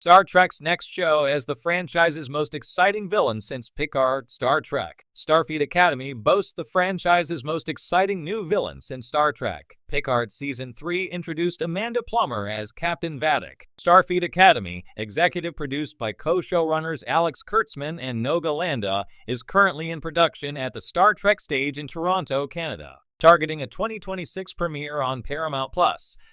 Star Trek's next show as the franchise's most exciting villain since Picard. Star Trek Starfleet Academy boasts the franchise's most exciting new villain since Star Trek. Picard Season 3 introduced Amanda Plummer as Captain Vadic. Starfleet Academy, executive produced by co-showrunners Alex Kurtzman and Noga Landa, is currently in production at the Star Trek stage in Toronto, Canada. Targeting a 2026 premiere on Paramount+,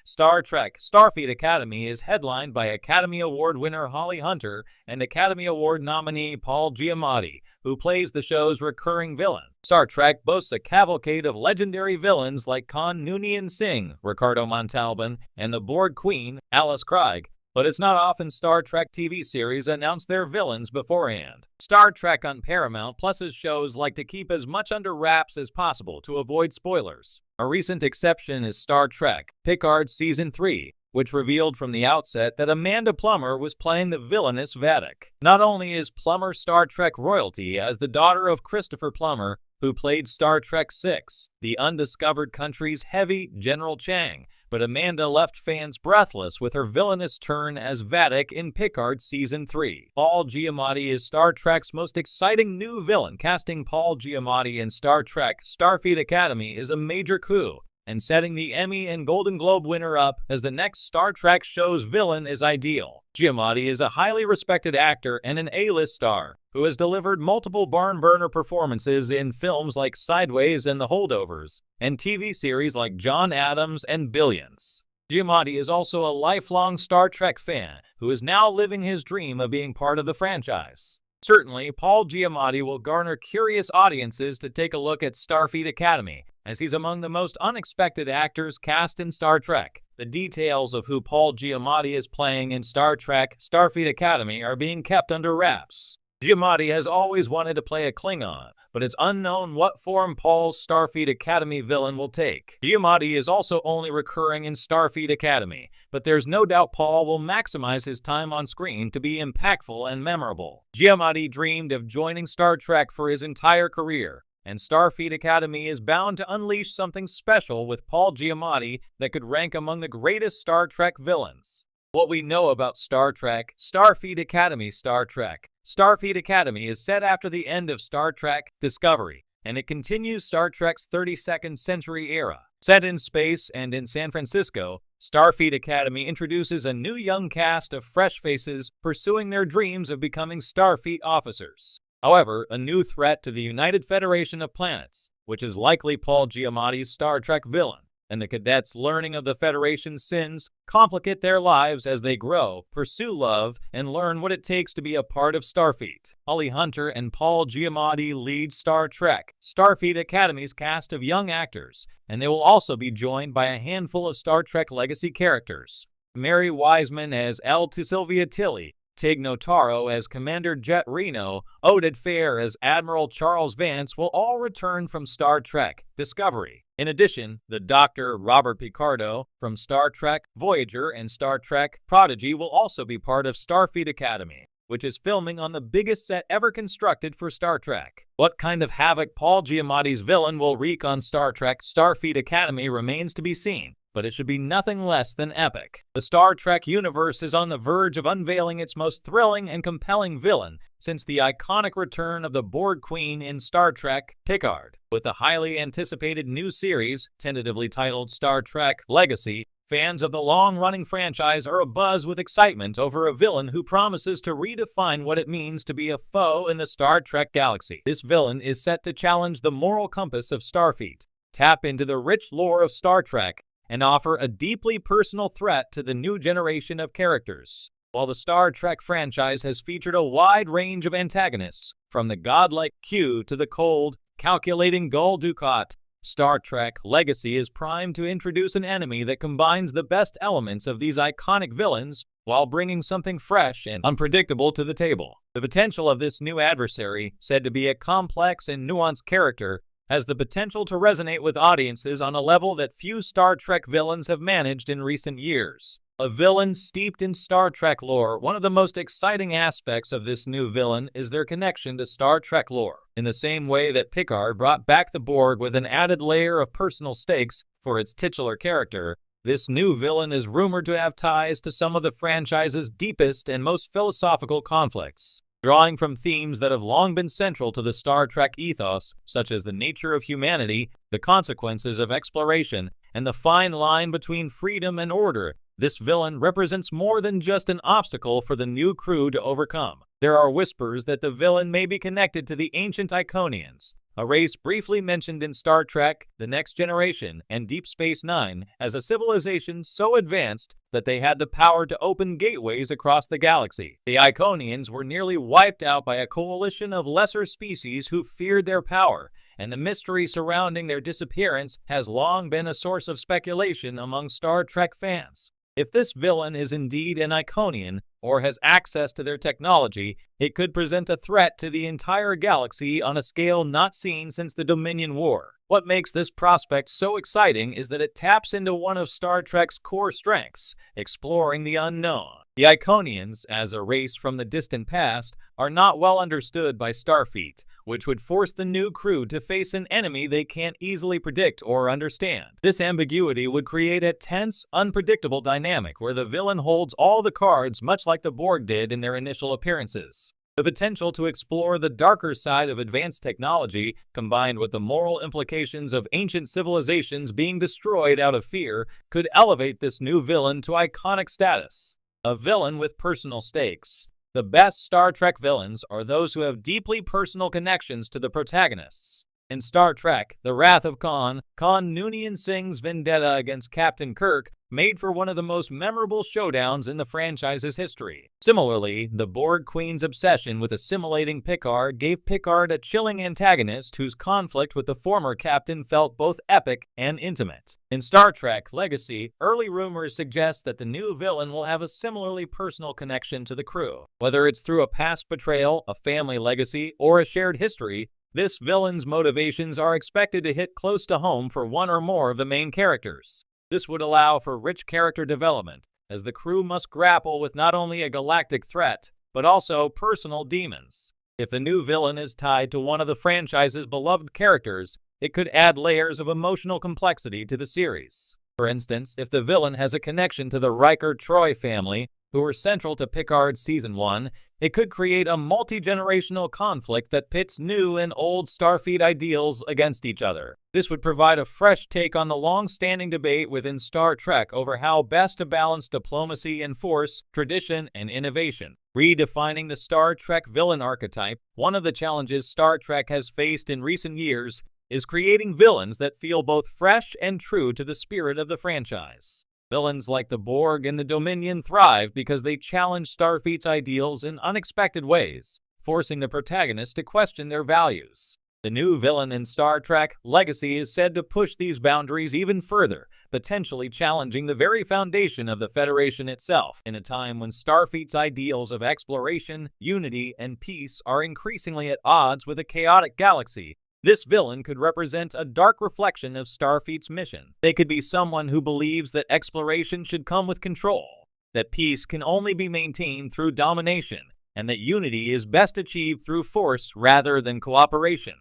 Star Trek Starfleet Academy is headlined by Academy Award winner Holly Hunter and Academy Award nominee Paul Giamatti, who plays the show's recurring villain. Star Trek boasts a cavalcade of legendary villains like Khan Noonien Singh, Ricardo Montalban, and the Borg Queen, Alice Craig, but it's not often Star Trek TV series announce their villains beforehand. Star Trek on Paramount Plus's shows like to keep as much under wraps as possible to avoid spoilers. A recent exception is Star Trek Picard Season 3, which revealed from the outset that Amanda Plummer was playing the villainous Vadic. Not only is Plummer Star Trek royalty as the daughter of Christopher Plummer, who played Star Trek VI, The Undiscovered Country's heavy General Chang, but Amanda left fans breathless with her villainous turn as Vadic in Picard Season 3. Paul Giamatti is Star Trek's most exciting new villain. Casting Paul Giamatti in Star Trek Starfleet Academy is a major coup, and setting the Emmy and Golden Globe winner up as the next Star Trek show's villain is ideal. Giamatti is a highly respected actor and an A-list star who has delivered multiple barn-burner performances in films like Sideways and The Holdovers, and TV series like John Adams and Billions. Giamatti is also a lifelong Star Trek fan who is now living his dream of being part of the franchise. Certainly, Paul Giamatti will garner curious audiences to take a look at Starfleet Academy, as he's among the most unexpected actors cast in Star Trek. The details of who Paul Giamatti is playing in Star Trek Starfleet Academy are being kept under wraps. Giamatti has always wanted to play a Klingon, but it's unknown what form Paul's Starfleet Academy villain will take. Giamatti is also only recurring in Starfleet Academy, but there's no doubt Paul will maximize his time on screen to be impactful and memorable. Giamatti dreamed of joining Star Trek for his entire career, and Starfleet Academy is bound to unleash something special with Paul Giamatti that could rank among the greatest Star Trek villains. What we know about Star Trek Starfleet Academy. Star Trek Starfleet Academy is set after the end of Star Trek Discovery, and it continues Star Trek's 32nd century era. Set in space and in San Francisco, Starfleet Academy introduces a new young cast of fresh faces pursuing their dreams of becoming Starfleet officers. However, a new threat to the United Federation of Planets, which is likely Paul Giamatti's Star Trek villain, and the cadets learning of the Federation's sins complicate their lives as they grow, pursue love, and learn what it takes to be a part of Starfleet. Holly Hunter and Paul Giamatti lead Star Trek Starfleet Academy's cast of young actors, and they will also be joined by a handful of Star Trek legacy characters. Mary Wiseman as L. Sylvia Tilly, Tig Notaro as Commander Jet Reno, Oded Fehr as Admiral Charles Vance will all return from Star Trek Discovery. In addition, the Dr. Robert Picardo from Star Trek Voyager and Star Trek Prodigy will also be part of Starfleet Academy, which is filming on the biggest set ever constructed for Star Trek. What kind of havoc Paul Giamatti's villain will wreak on Star Trek Starfleet Academy remains to be seen, but it should be nothing less than epic. The Star Trek universe is on the verge of unveiling its most thrilling and compelling villain since the iconic return of the Borg Queen in Star Trek Picard. With the highly anticipated new series, tentatively titled Star Trek Legacy, fans of the long-running franchise are abuzz with excitement over a villain who promises to redefine what it means to be a foe in the Star Trek galaxy. This villain is set to challenge the moral compass of Starfleet, tap into the rich lore of Star Trek, and offer a deeply personal threat to the new generation of characters. While the Star Trek franchise has featured a wide range of antagonists, from the godlike Q to the cold, calculating Gul Dukat, Star Trek Legacy is primed to introduce an enemy that combines the best elements of these iconic villains while bringing something fresh and unpredictable to the table. The potential of this new adversary, said to be a complex and nuanced character, has the potential to resonate with audiences on a level that few Star Trek villains have managed in recent years. A villain steeped in Star Trek lore. One of the most exciting aspects of this new villain is their connection to Star Trek lore. In the same way that Picard brought back the Borg with an added layer of personal stakes for its titular character, This new villain is rumored to have ties to some of the franchise's deepest and most philosophical conflicts, drawing from themes that have long been central to the Star Trek ethos, such as the nature of humanity, the consequences of exploration, and the fine line between freedom and order. This villain represents more than just an obstacle for the new crew to overcome. There are whispers that the villain may be connected to the ancient Iconians, a race briefly mentioned in Star Trek, The Next Generation, and Deep Space Nine, as a civilization so advanced that they had the power to open gateways across the galaxy. The Iconians were nearly wiped out by a coalition of lesser species who feared their power, and the mystery surrounding their disappearance has long been a source of speculation among Star Trek fans. If this villain is indeed an Iconian, or has access to their technology, it could present a threat to the entire galaxy on a scale not seen since the Dominion War. What makes this prospect so exciting is that it taps into one of Star Trek's core strengths, exploring the unknown. The Iconians, as a race from the distant past, are not well understood by Starfleet, which would force the new crew to face an enemy they can't easily predict or understand. This ambiguity would create a tense, unpredictable dynamic where the villain holds all the cards, much like the Borg did in their initial appearances. The potential to explore the darker side of advanced technology, combined with the moral implications of ancient civilizations being destroyed out of fear, could elevate this new villain to iconic status. A villain with personal stakes. The best Star Trek villains are those who have deeply personal connections to the protagonists. In Star Trek, The Wrath of Khan, Khan Noonien Singh's vendetta against Captain Kirk made for one of the most memorable showdowns in the franchise's history. Similarly, the Borg Queen's obsession with assimilating Picard gave Picard a chilling antagonist whose conflict with the former captain felt both epic and intimate. In Star Trek Legacy, early rumors suggest that the new villain will have a similarly personal connection to the crew. Whether it's through a past betrayal, a family legacy, or a shared history, this villain's motivations are expected to hit close to home for one or more of the main characters. This would allow for rich character development, as the crew must grapple with not only a galactic threat, but also personal demons. If the new villain is tied to one of the franchise's beloved characters, it could add layers of emotional complexity to the series. For instance, if the villain has a connection to the Riker-Troy family, who were central to Picard's Season 1, it could create a multi-generational conflict that pits new and old Starfleet ideals against each other. This would provide a fresh take on the long-standing debate within Star Trek over how best to balance diplomacy and force, tradition and innovation. Redefining the Star Trek villain archetype, one of the challenges Star Trek has faced in recent years is creating villains that feel both fresh and true to the spirit of the franchise. Villains like the Borg and the Dominion thrive because they challenge Starfleet's ideals in unexpected ways, forcing the protagonist to question their values. The new villain in Star Trek Legacy is said to push these boundaries even further, potentially challenging the very foundation of the Federation itself. In a time when Starfleet's ideals of exploration, unity, and peace are increasingly at odds with a chaotic galaxy, this villain could represent a dark reflection of Starfleet's mission. They could be someone who believes that exploration should come with control, that peace can only be maintained through domination, and that unity is best achieved through force rather than cooperation.